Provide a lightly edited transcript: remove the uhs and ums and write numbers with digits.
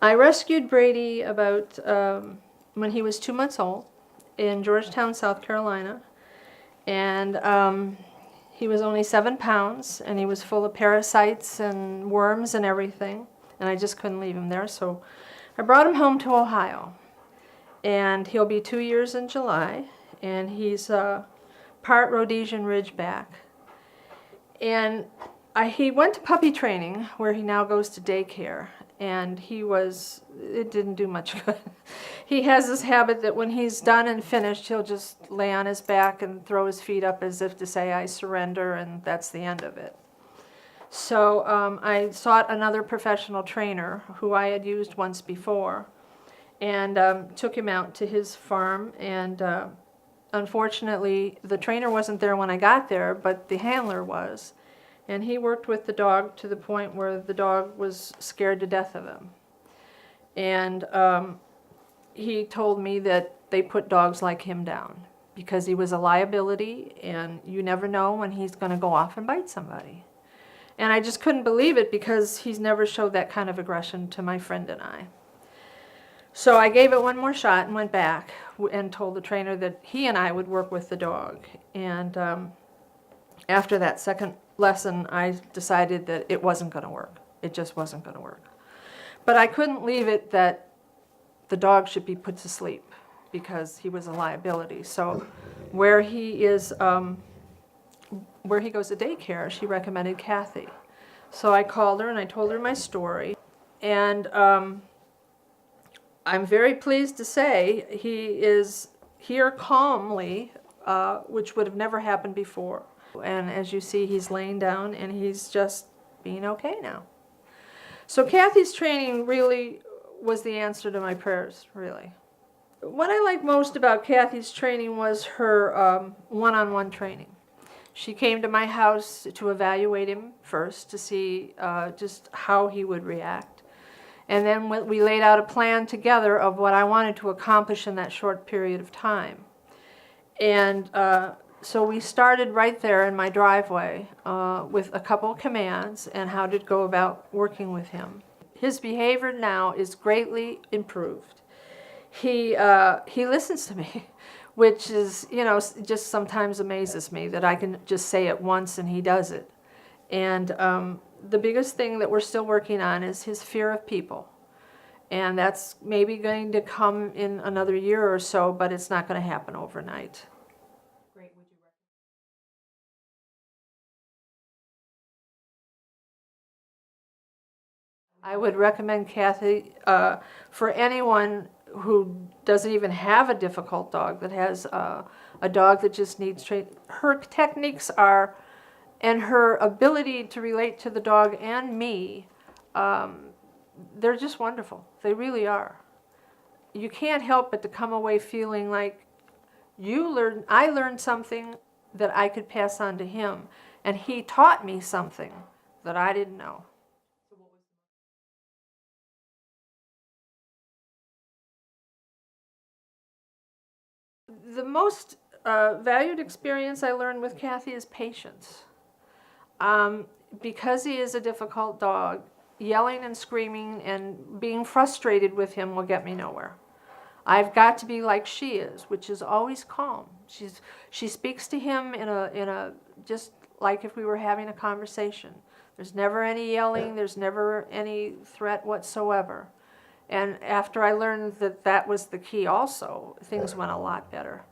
I rescued Brady about when he was 2 months old in Georgetown, South Carolina. And he was only 7 pounds, and he was full of parasites and worms and everything. And I just couldn't leave him there, so I brought him home to Ohio. And he'll be 2 years in July, and he's part Rhodesian Ridgeback. And he went to puppy training, where he now goes to daycare, and it didn't do much good. He has this habit that when he's done and finished, he'll just lay on his back and throw his feet up as if to say, I surrender, and that's the end of it. So I sought another professional trainer who I had used once before, and took him out to his farm, and unfortunately the trainer wasn't there when I got there, but the handler was. And he worked with the dog to the point where the dog was scared to death of him. And he told me that they put dogs like him down because he was a liability, and you never know when he's going to go off and bite somebody. And I just couldn't believe it because he's never showed that kind of aggression to my friend and I. So I gave it one more shot and went back and told the trainer that he and I would work with the dog. And after that second lesson, I decided that it wasn't going to work. It just wasn't going to work. But I couldn't leave it that the dog should be put to sleep because he was a liability. So where he goes to daycare, she recommended Kathy. So I called her and I told her my story. And I'm very pleased to say he is here calmly, which would have never happened before. And as you see, he's laying down and he's just being okay now. So Kathy's training really was the answer to my prayers, really. What I liked most about Kathy's training was her one-on-one training. She came to my house to evaluate him first to see just how he would react. And then we laid out a plan together of what I wanted to accomplish in that short period of time. And so we started right there in my driveway with a couple of commands and how to go about working with him. His behavior now is greatly improved. He listens to me, which is, just sometimes amazes me that I can just say it once and he does it. And the biggest thing that we're still working on is his fear of people. And that's maybe going to come in another year or so, but it's not going to happen overnight. Great. Would you I would recommend Kathy for anyone who doesn't even have a difficult dog, that has a dog that just needs training. Her techniques are, and her ability to relate to the dog and me, they're just wonderful. They really are. You can't help but to come away feeling like I learned something that I could pass on to him, and he taught me something that I didn't know. The most valued experience I learned with Kathy is patience. Because he is a difficult dog, yelling and screaming and being frustrated with him will get me nowhere. I've got to be like she is, which is always calm. She speaks to him in a just like if we were having a conversation. There's never any yelling, there's never any threat whatsoever. And after I learned that that was the key also, things went a lot better.